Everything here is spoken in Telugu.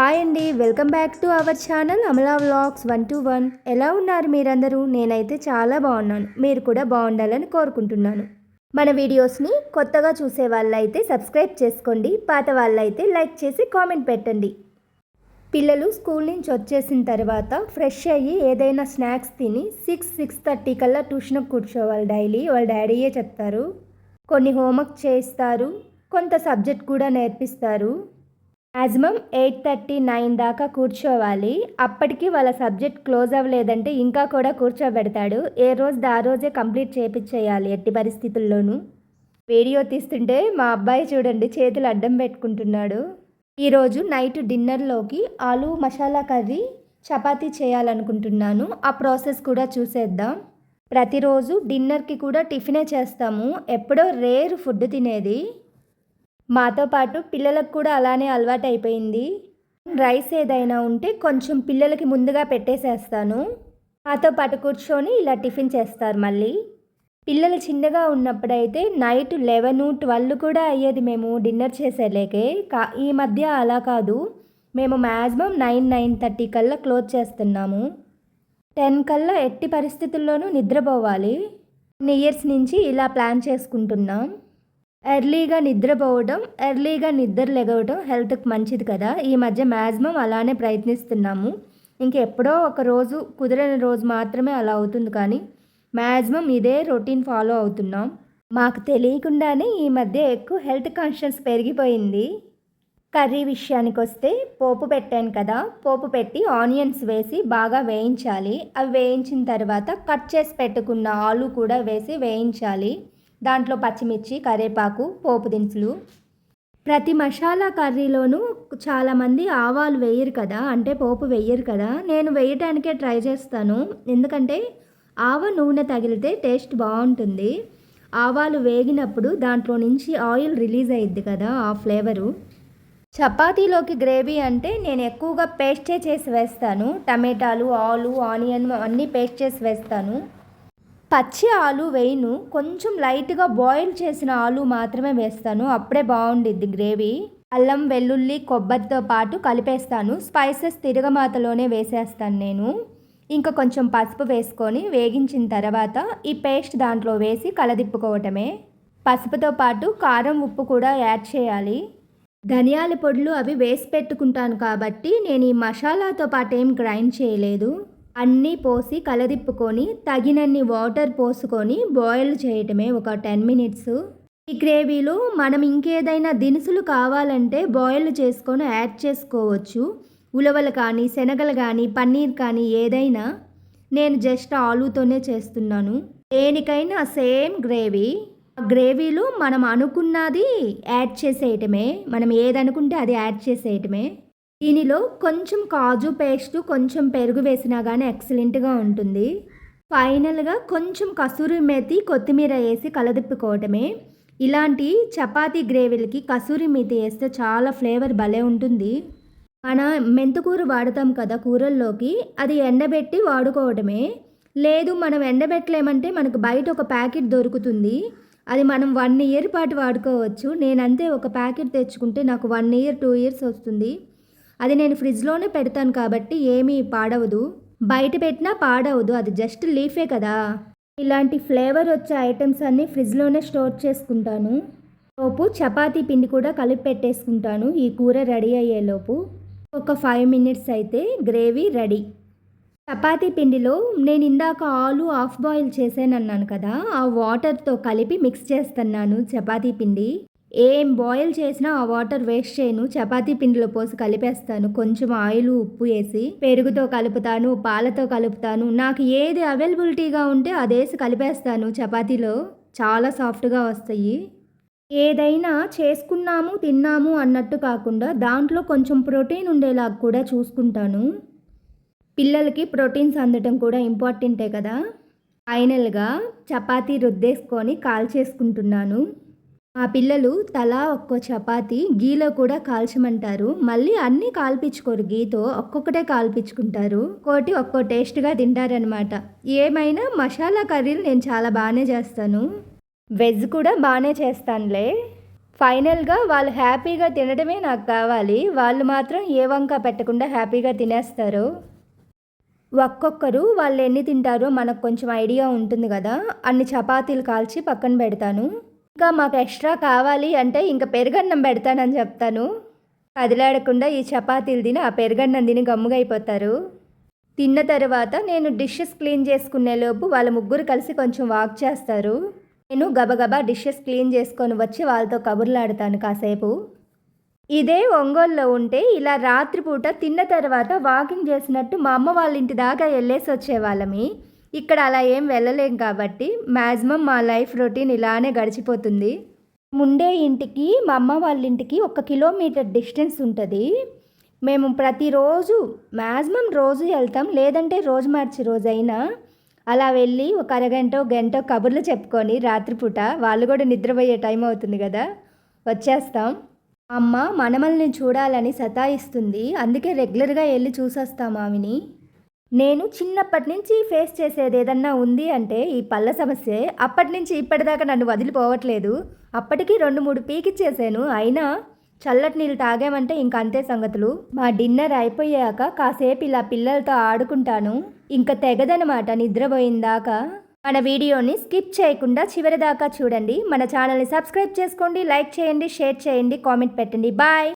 హాయ్ అండి, welcome back to our channel Amala vlogs 121. ఎలా ఉన్నారు మీరందరూ? నేనైతే చాలా బాగున్నాను. మీరు కూడా బాగుండాలని కోరుకుంటున్నాను. మన వీడియోస్ని కొత్తగా చూసే వాళ్ళైతే సబ్స్క్రైబ్ చేసుకోండి, పాత వాళ్ళైతే లైక్ చేసి కామెంట్ పెట్టండి. పిల్లలు స్కూల్ నుంచి వచ్చేసిన తర్వాత ఫ్రెష్ అయ్యి ఏదైనా స్నాక్స్ తిని 6-6:30 కల్లా ట్యూషన్కి కూర్చోవాలి. డైలీ వాళ్ళ డాడీయే చెప్తారు. కొన్ని హోంవర్క్ చేయిస్తారు, కొంత సబ్జెక్ట్ కూడా నేర్పిస్తారు. మ్యాక్సిమం 8:30-9 దాకా కూర్చోవాలి. అప్పటికి వాళ్ళ సబ్జెక్ట్ క్లోజ్ అవ్వలేదంటే ఇంకా కూడా కూర్చోబెడతాడు. ఏ రోజుది ఆ రోజే కంప్లీట్ చేయించేయాలి ఎట్టి పరిస్థితుల్లోనూ. వీడియో తీస్తుంటే మా అబ్బాయి చూడండి చేతులు అడ్డం పెట్టుకుంటున్నాడు. ఈరోజు నైట్ డిన్నర్లోకి ఆలు మసాలా కర్రీ, చపాతీ చేయాలనుకుంటున్నాను. ఆ ప్రాసెస్ కూడా చూసేద్దాం. ప్రతిరోజు డిన్నర్కి కూడా టిఫినే చేస్తాము. ఎప్పుడో రేర్ ఫుడ్ తినేది. మాతో పాటు పిల్లలకు కూడా అలానే అలవాటు అయిపోయింది. రైస్ ఏదైనా ఉంటే కొంచెం పిల్లలకి ముందుగా పెట్టేసేస్తాను. మాతో పాటు కూర్చొని ఇలా టిఫిన్ చేస్తారు. మళ్ళీ పిల్లలు చిన్నగా ఉన్నప్పుడైతే నైట్ 11-12 కూడా అయ్యేది మేము డిన్నర్ చేసేలేకే. ఈ మధ్య అలా కాదు, మేము మ్యాక్సిమం 9-9:30 కల్లా క్లోజ్ చేస్తున్నాము. 10 కల్లా ఎట్టి పరిస్థితుల్లోనూ నిద్రపోవాలి. ఇయర్స్ నుంచి ఇలా ప్లాన్ చేసుకుంటున్నాం. ఎర్లీగా నిద్రపోవడం, ఎర్లీగా నిద్ర లెగవడం హెల్త్కి మంచిది కదా. ఈ మధ్య మ్యాక్సిమం అలానే ప్రయత్నిస్తున్నాము. ఇంకెప్పుడో ఒక రోజు కుదిరిన రోజు మాత్రమే అలా అవుతుంది, కానీ మ్యాక్సిమం ఇదే రొటీన్ ఫాలో అవుతున్నాం. మాకు తెలియకుండానే ఈ మధ్య ఎక్కువ హెల్త్ కాన్షియస్ పెరిగిపోయింది. కర్రీ విషయానికి వస్తే పోపు పెట్టాను కదా, పోపు పెట్టి ఆనియన్స్ వేసి బాగా వేయించాలి. అవి వేయించిన తర్వాత కట్ చేసి పెట్టుకున్న ఆలు కూడా వేసి వేయించాలి. దాంట్లో పచ్చిమిర్చి, కరివేపాకు, పోపు దినుసులు. ప్రతి మసాలా కర్రీలోనూ చాలామంది ఆవాలు వేయరు కదా, అంటే పోపు వేయరు కదా. నేను వేయటానికే ట్రై చేస్తాను, ఎందుకంటే ఆవ నూనె తగిలితే టేస్ట్ బాగుంటుంది. ఆవాలు వేగినప్పుడు దాంట్లో నుంచి ఆయిల్ రిలీజ్ అయ్యిద్ది కదా, ఆ ఫ్లేవరు. చపాతీలోకి గ్రేవీ అంటే నేను ఎక్కువగా పేస్టే చేసి వేస్తాను. టమాటాలు, ఆలు, ఆనియన్ అన్నీ పేస్ట్ చేసి వేస్తాను. పచ్చి ఆలు వేయను, కొంచెం లైట్గా బాయిల్ చేసిన ఆలు మాత్రమే వేస్తాను. అప్పుడే బాగుండిద్ది గ్రేవీ. అల్లం, వెల్లుల్లి, కొబ్బరితో పాటు కలిపేస్తాను. స్పైసెస్ తిరగమాతలోనే వేసేస్తాను నేను. ఇంకా కొంచెం పసుపు వేసుకొని వేగించిన తర్వాత ఈ పేస్ట్ దాంట్లో వేసి కలదిప్పుకోవటమే. పసుపుతో పాటు కారం, ఉప్పు కూడా యాడ్ చేయాలి. ధనియాల పొడులు అవి వేసి పెట్టుకుంటాను కాబట్టి నేను ఈ మసాలాతో పాటు ఏం గ్రైండ్ చేయలేదు. అన్నీ పోసి కలదిప్పుకొని తగినన్ని వాటర్ పోసుకొని బాయిల్ చేయటమే ఒక 10 మినిట్స్. ఈ గ్రేవీలో మనం ఇంకేదైనా దినుసులు కావాలంటే బాయిల్ చేసుకొని యాడ్ చేసుకోవచ్చు. ఉలవలు కానీ, శనగలు కానీ, పన్నీర్ కానీ ఏదైనా. నేను జస్ట్ ఆలూతోనే చేస్తున్నాను. దేనికైనా సేమ్ గ్రేవీ. గ్రేవీలో మనం అనుకున్నది యాడ్ చేసేయటమే. మనం ఏదనుకుంటే అది యాడ్ చేసేయటమే. దీనిలో కొంచెం కాజు పేస్టు, కొంచెం పెరుగు వేసినా కానీ ఎక్సలెంట్గా ఉంటుంది. ఫైనల్గా కొంచెం కసూరి మేతి, కొత్తిమీర వేసి కలదిప్పుకోవటమే. ఇలాంటి చపాతీ గ్రేవీలకి కసూరి మేతి వేస్తే చాలా ఫ్లేవర్ భలే ఉంటుంది. మన మెంతుకూర వాడతాం కదా కూరల్లోకి, అది ఎండబెట్టి వాడుకోవటమే. లేదు మనం ఎండబెట్టలేమంటే మనకు బయట ఒక ప్యాకెట్ దొరుకుతుంది. అది మనం 1 ఇయర్ పాటు వాడుకోవచ్చు. నేనంతే ఒక ప్యాకెట్ తెచ్చుకుంటే నాకు 1 ఇయర్ 2 ఇయర్స్ వస్తుంది. అది నేను ఫ్రిడ్జ్లోనే పెడతాను కాబట్టి ఏమీ పాడవదు. బయట పెట్టినా పాడవదు, అది జస్ట్ లీఫే కదా. ఇలాంటి ఫ్లేవర్ వచ్చే ఐటమ్స్ అన్నీ ఫ్రిడ్జ్లోనే స్టోర్ చేసుకుంటాను. లోపు చపాతీ పిండి కూడా కలిపి పెట్టేసుకుంటాను. ఈ కూర రెడీ అయ్యేలోపు ఒక 5 మినిట్స్ అయితే గ్రేవీ రెడీ. చపాతీ పిండిలో నేను ఇందాక ఆలు హాఫ్ బాయిల్ చేసానన్నాను కదా, ఆ వాటర్తో కలిపి మిక్స్ చేస్తున్నాను చపాతీ పిండి. ఏం బాయిల్ చేసినా ఆ వాటర్ వేస్ట్ చేయను, చపాతీ పిండిలో పోసి కలిపేస్తాను. కొంచెం ఆయిల్, ఉప్పు వేసి పెరుగుతో కలుపుతాను, పాలతో కలుపుతాను. నాకు ఏది అవైలబిలిటీగా ఉంటే అదేసి కలిపేస్తాను. చపాతీలో చాలా సాఫ్ట్గా వస్తాయి. ఏదైనా చేసుకున్నాము తిన్నాము అన్నట్టు కాకుండా దాంట్లో కొంచెం ప్రోటీన్ ఉండేలాగా కూడా చూసుకుంటాను. పిల్లలకి ప్రోటీన్స్ అందటం కూడా ఇంపార్టెంటే కదా. ఫైనల్గా చపాతీ రుద్దేసుకొని కాల్చేసుకుంటున్నాను. మా పిల్లలు తలా ఒక్కో చపాతీ గీలో కూడా కాల్చమంటారు. మళ్ళీ అన్నీ కాల్పించుకోరు, గీతో ఒక్కొక్కటే కాల్పించుకుంటారు. ఒక్కో టేస్ట్గా తింటారనమాట. ఏమైనా మసాలా కర్రీలు నేను చాలా బాగానే చేస్తాను. వెజ్ కూడా బాగానే చేస్తానులే. ఫైనల్గా వాళ్ళు హ్యాపీగా తినడమే నాకు కావాలి. వాళ్ళు మాత్రం ఏ వంక పెట్టకుండా హ్యాపీగా తినేస్తారు. ఒక్కొక్కరు వాళ్ళు ఎన్ని తింటారో మనకు కొంచెం ఐడియా ఉంటుంది కదా. అన్ని చపాతీలు కాల్చి పక్కన పెడతాను. ఇంకా మాకు ఎక్స్ట్రా కావాలి అంటే ఇంకా పెరుగన్నం పెడతానని చెప్తాను. కదిలాడకుండా ఈ చపాతీలు తిని ఆ పెరుగన్నం తిని గమ్ముగా అయిపోతారు. తిన్న తర్వాత నేను డిషెస్ క్లీన్ చేసుకునేలోపు వాళ్ళ ముగ్గురు కలిసి కొంచెం వాక్ చేస్తారు. నేను గబగబా డిషెస్ క్లీన్ చేసుకొని వచ్చి వాళ్ళతో కబుర్లాడతాను కాసేపు. ఇదే ఒంగోలులో ఉంటే ఇలా రాత్రిపూట తిన్న తర్వాత వాకింగ్ చేసినట్టు మా అమ్మ వాళ్ళ ఇంటి దాకా వెళ్ళేసి వచ్చేవాళ్ళమి. ఇక్కడ అలా ఏం వెళ్ళలేం కాబట్టి మ్యాక్సిమం మా లైఫ్ రొటీన్ ఇలానే గడిచిపోతుంది. ముండే ఇంటికి మా అమ్మ వాళ్ళ ఇంటికి 1 కిలోమీటర్ డిస్టెన్స్ ఉంటుంది. మేము ప్రతిరోజు మ్యాక్సిమం రోజు వెళ్తాం, లేదంటే రోజు మార్చి రోజైనా అలా వెళ్ళి ఒక అరగంట గంట కబుర్లు చెప్పుకొని రాత్రిపూట వాళ్ళు కూడా నిద్రపోయే టైం అవుతుంది కదా వచ్చేస్తాం. అమ్మ మనమల్ని చూడాలని సతాయిస్తుంది, అందుకే రెగ్యులర్గా వెళ్ళి చూసొస్తాం ఆమెని. నేను చిన్నప్పటి నుంచి ఫేస్ చేసేది ఏదన్నా ఉంది అంటే ఈ పళ్ళ సమస్యే. అప్పటి నుంచి ఇప్పటిదాకా నన్ను వదిలిపోవట్లేదు. అప్పటికి 2-3 పీకిచ్చేసాను, అయినా చల్లటి నీళ్ళు తాగామంటే ఇంక అంతే సంగతులు. మా డిన్నర్ అయిపోయాక కాసేపు ఇలా పిల్లలతో ఆడుకుంటాను. ఇంక తెగదనమాట నిద్రపోయిందాకా. మన వీడియోని స్కిప్ చేయకుండా చివరి దాకా చూడండి. మన ఛానల్ని సబ్స్క్రైబ్ చేసుకోండి, లైక్ చేయండి, షేర్ చేయండి, కామెంట్ పెట్టండి. బాయ్.